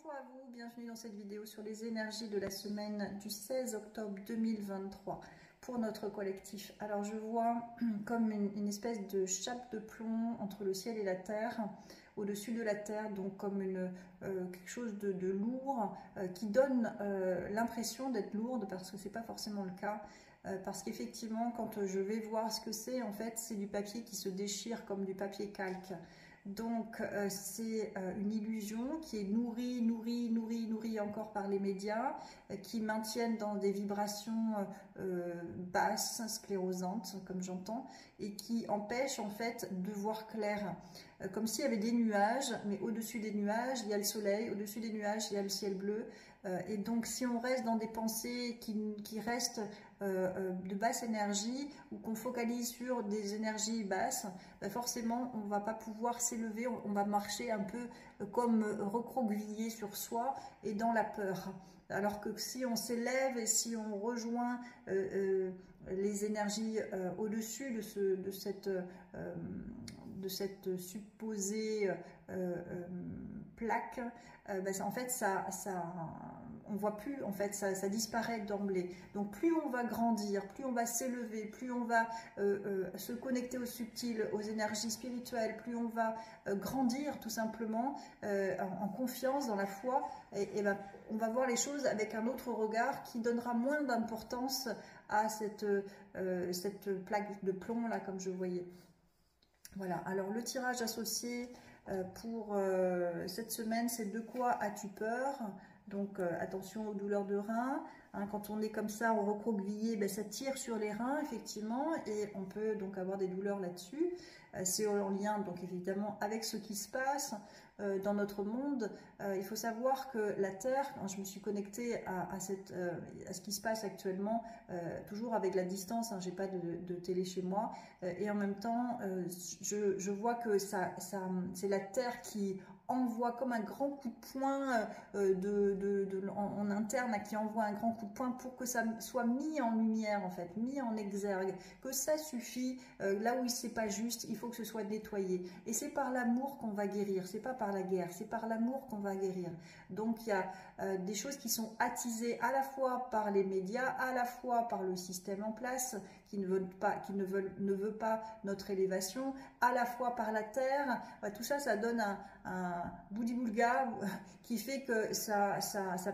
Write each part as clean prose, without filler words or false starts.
Bonjour à vous, bienvenue dans cette vidéo sur les énergies de la semaine du 16 octobre 2023 pour notre collectif. Alors je vois comme une espèce de chape de plomb entre le ciel et la terre, au-dessus de la terre, donc comme quelque chose de lourd qui donne l'impression d'être lourde parce que c'est pas forcément le cas. Parce qu'effectivement, quand je vais voir ce que c'est, en fait, c'est du papier qui se déchire comme du papier calque. Donc, c'est une illusion qui est nourrie encore par les médias, qui maintiennent dans des vibrations basses, sclérosantes, comme j'entends, et qui empêchent en fait de voir clair. Comme s'il y avait des nuages, mais au-dessus des nuages, il y a le soleil, au-dessus des nuages, il y a le ciel bleu. Et donc, si on reste dans des pensées qui restent de basse énergie ou qu'on focalise sur des énergies basses, ben forcément, on ne va pas pouvoir s'élever, on va marcher un peu comme recroquevillé sur soi et dans la peur. Alors que si on s'élève et si on rejoint les énergies au-dessus de cette supposée plaque, ben en fait on voit plus, en fait ça disparaît d'emblée. Donc plus on va grandir, plus on va s'élever, plus on va se connecter au subtil, aux énergies spirituelles, plus on va grandir tout simplement en confiance dans la foi, et ben, on va voir les choses avec un autre regard qui donnera moins d'importance à cette plaque de plomb là, comme je voyais. Voilà, alors le tirage associé pour cette semaine, c'est de quoi as-tu peur? Donc attention aux douleurs de reins, hein, quand on est comme ça en recroquevillé, ben, ça tire sur les reins effectivement, et on peut donc avoir des douleurs là-dessus. C'est en lien donc évidemment avec ce qui se passe dans notre monde. Il faut savoir que la Terre, quand je me suis connectée à ce qui se passe actuellement, toujours avec la distance, hein, j'ai pas de télé chez moi, et en même temps je vois que c'est la Terre qui envoie comme un grand coup de poing en interne, qui envoie un grand coup de poing pour que ça soit mis en lumière, en fait, mis en exergue, que ça suffit, là où c'est pas juste, il faut que ce soit nettoyé. Et c'est par l'amour qu'on va guérir, c'est pas par la guerre, c'est par l'amour qu'on va guérir. Donc il y a des choses qui sont attisées à la fois par les médias, à la fois par le système en place, qui ne veut pas notre élévation, à la fois par la terre. Tout ça, ça donne un boudi-boulga qui fait que ça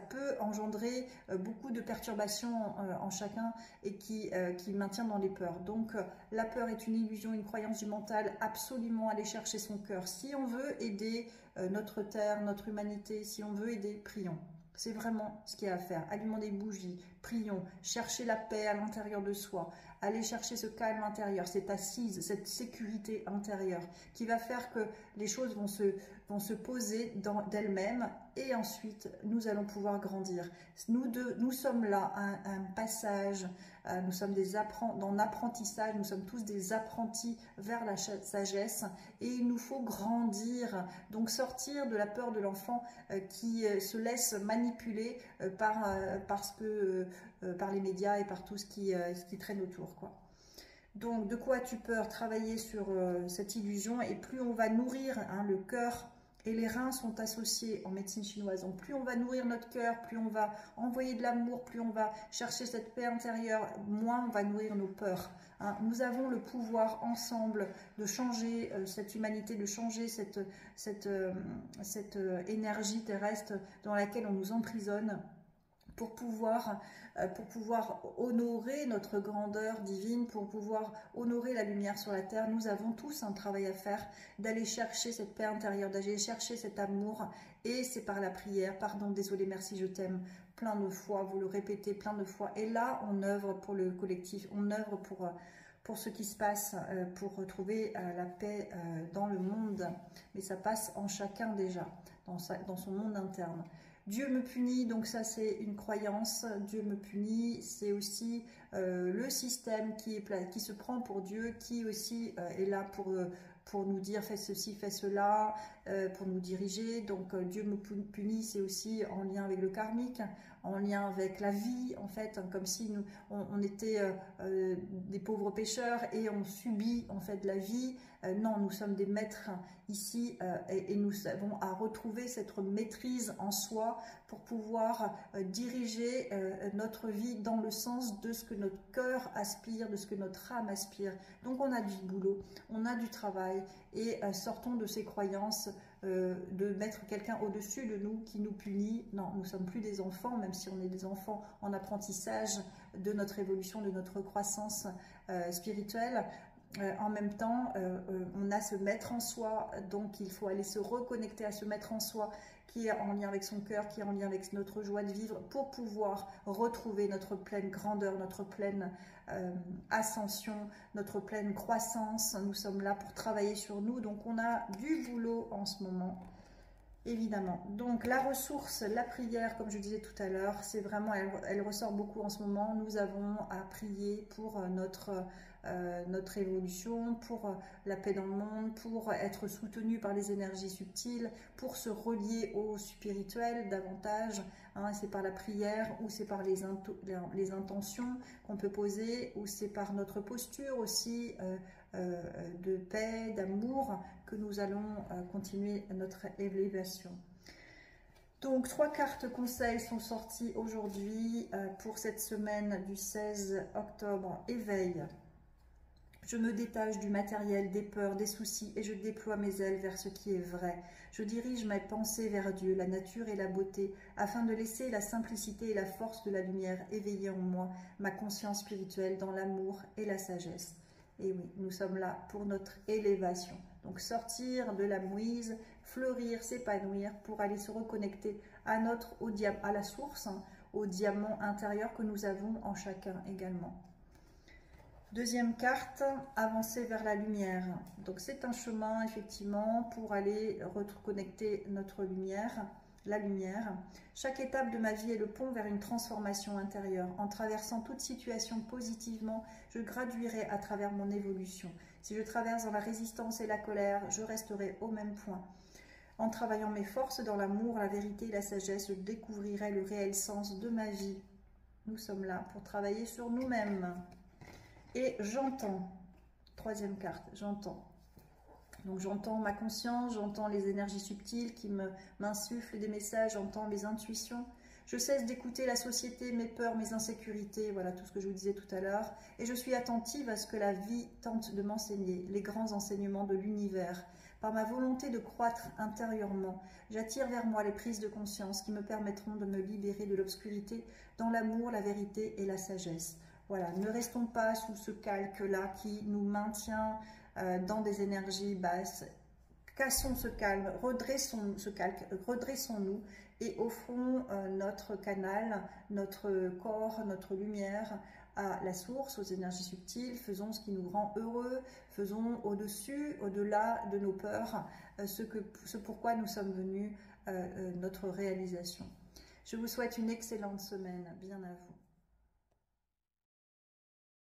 peut engendrer beaucoup de perturbations en chacun, et qui maintient dans les peurs. Donc la peur est une illusion, une croyance du mental. Absolument aller chercher son cœur. Si on veut aider notre terre, notre humanité, si on veut aider, prions. C'est vraiment ce qu'il y a à faire. Allumons des bougies, prions, chercher la paix à l'intérieur de soi, aller chercher ce calme intérieur, cette assise, cette sécurité intérieure qui va faire que les choses vont se poser d'elles-mêmes, et ensuite nous allons pouvoir grandir. Nous sommes là à un passage, nous sommes dans l'apprentissage, nous sommes tous des apprentis vers la sagesse, et il nous faut grandir, donc sortir de la peur de l'enfant qui se laisse manipuler par les médias et par tout ce qui traîne autour, quoi. Donc, de quoi as-tu peur? Travailler sur cette illusion, et plus on va nourrir, hein, le cœur et les reins sont associés en médecine chinoise. Donc, plus on va nourrir notre cœur, plus on va envoyer de l'amour, plus on va chercher cette paix intérieure, moins on va nourrir nos peurs. Hein. Nous avons le pouvoir ensemble de changer cette humanité, de changer cette énergie terrestre dans laquelle on nous emprisonne, pour pouvoir honorer notre grandeur divine, pour pouvoir honorer la lumière sur la terre. Nous avons tous un travail à faire, d'aller chercher cette paix intérieure, d'aller chercher cet amour, et c'est par la prière. Pardon, désolé, merci, je t'aime, plein de fois, vous le répétez plein de fois, et là on œuvre pour le collectif, on œuvre pour ce qui se passe, pour retrouver la paix dans le monde. Mais ça passe en chacun déjà, dans son monde interne. Dieu me punit, donc ça c'est une croyance. Dieu me punit, c'est aussi le système qui se prend pour Dieu, qui aussi est là pour nous dire fais ceci, fais cela, pour nous diriger. Donc Dieu nous punit, c'est aussi en lien avec le karmique, en lien avec la vie, en fait, hein, comme si on était des pauvres pécheurs et on subit en fait la vie. Non, nous sommes des maîtres ici et nous avons à retrouver cette maîtrise en soi pour pouvoir diriger notre vie dans le sens de ce que notre cœur aspire, de ce que notre âme aspire. Donc on a du boulot, on a du travail et sortons de ces croyances de mettre quelqu'un au-dessus de nous qui nous punit. Non, nous ne sommes plus des enfants, même si on est des enfants en apprentissage de notre évolution, de notre croissance spirituelle. En même temps, on a ce maître en soi, donc il faut aller se reconnecter à ce maître en soi qui est en lien avec son cœur, qui est en lien avec notre joie de vivre, pour pouvoir retrouver notre pleine grandeur, notre pleine ascension, notre pleine croissance. Nous sommes là pour travailler sur nous, donc on a du boulot en ce moment. Évidemment. Donc la ressource, la prière, comme je disais tout à l'heure, c'est vraiment, elle ressort beaucoup en ce moment. Nous avons à prier pour notre évolution, pour la paix dans le monde, pour être soutenu par les énergies subtiles, pour se relier au spirituel davantage. Hein, c'est par la prière ou c'est par les intentions qu'on peut poser, ou c'est par notre posture aussi de paix, d'amour, que nous allons continuer notre élévation. Donc 3 cartes conseils sont sorties aujourd'hui pour cette semaine du 16 octobre. Éveil. Je me détache du matériel, des peurs, des soucis et je déploie mes ailes vers ce qui est vrai. Je dirige mes pensées vers Dieu, la nature et la beauté, afin de laisser la simplicité et la force de la lumière éveiller en moi ma conscience spirituelle dans l'amour et la sagesse. Et oui, nous sommes là pour notre élévation. Donc sortir de la mouise, fleurir, s'épanouir pour aller se reconnecter à la source, hein, au diamant intérieur que nous avons en chacun également. Deuxième carte, avancer vers la lumière. Donc c'est un chemin effectivement pour aller reconnecter notre lumière, la lumière. Chaque étape de ma vie est le pont vers une transformation intérieure. En traversant toute situation positivement, je graduerai à travers mon évolution. Si je traverse dans la résistance et la colère, je resterai au même point. En travaillant mes forces dans l'amour, la vérité et la sagesse, je découvrirai le réel sens de ma vie. Nous sommes là pour travailler sur nous-mêmes. Et j'entends, troisième carte, j'entends. Donc j'entends ma conscience, j'entends les énergies subtiles qui m'insufflent des messages, j'entends mes intuitions. Je cesse d'écouter la société, mes peurs, mes insécurités, voilà tout ce que je vous disais tout à l'heure. Et je suis attentive à ce que la vie tente de m'enseigner, les grands enseignements de l'univers. Par ma volonté de croître intérieurement, j'attire vers moi les prises de conscience qui me permettront de me libérer de l'obscurité dans l'amour, la vérité et la sagesse. Voilà, ne restons pas sous ce calque-là qui nous maintient dans des énergies basses. Cassons ce calme, redressons ce calque, redressons-nous et offrons notre canal, notre corps, notre lumière à la source, aux énergies subtiles. Faisons ce qui nous rend heureux, faisons au-dessus, au-delà de nos peurs, ce pourquoi nous sommes venus, notre réalisation. Je vous souhaite une excellente semaine, bien à vous.